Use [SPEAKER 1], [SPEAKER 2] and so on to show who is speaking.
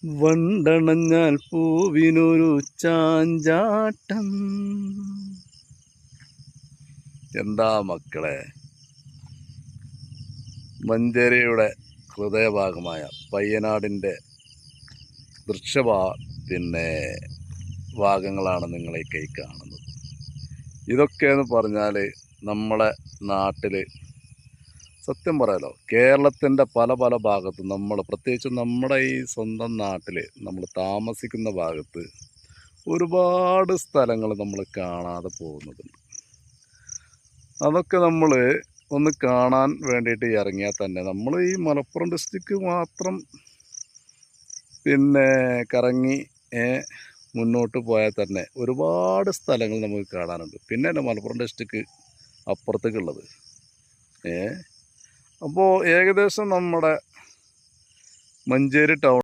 [SPEAKER 1] വണ്ടണഞ്ഞാൽ പൂവിനൊരു ചാഞ്ചാട്ടം. എന്താ മക്കളെ, മഞ്ചേരിയുടെ ഹൃദയഭാഗമായ പയ്യനാടിൻ്റെ പിന്നെ ഭാഗങ്ങളാണ് നിങ്ങളൊക്കെ ഈ കാണുന്നത്. ഇതൊക്കെയെന്ന് പറഞ്ഞാൽ നമ്മളെ നാട്ടിൽ, സത്യം പറയാലോ, കേരളത്തിൻ്റെ പല പല ഭാഗത്തും നമ്മൾ, പ്രത്യേകിച്ച് നമ്മുടെ ഈ സ്വന്തം നാട്ടിൽ നമ്മൾ താമസിക്കുന്ന ഭാഗത്ത് ഒരുപാട് സ്ഥലങ്ങൾ നമ്മൾ കാണാതെ പോകുന്നതുണ്ട്. അതൊക്കെ നമ്മൾ ഒന്ന് കാണാൻ വേണ്ടിയിട്ട് ഇറങ്ങിയാൽ തന്നെ നമ്മൾ ഈ മലപ്പുറം ഡിസ്ട്രിക്റ്റ് മാത്രം കറങ്ങി മുന്നോട്ട് പോയാൽ തന്നെ ഒരുപാട് സ്ഥലങ്ങൾ നമുക്ക് കാണാനുണ്ട്. പിന്നെ മലപ്പുറം ഡിസ്ട്രിക്റ്റ് അപ്പുറത്തേക്കുള്ളത്. അപ്പോൾ ഏകദേശം നമ്മുടെ മഞ്ചേരി ടൗൺ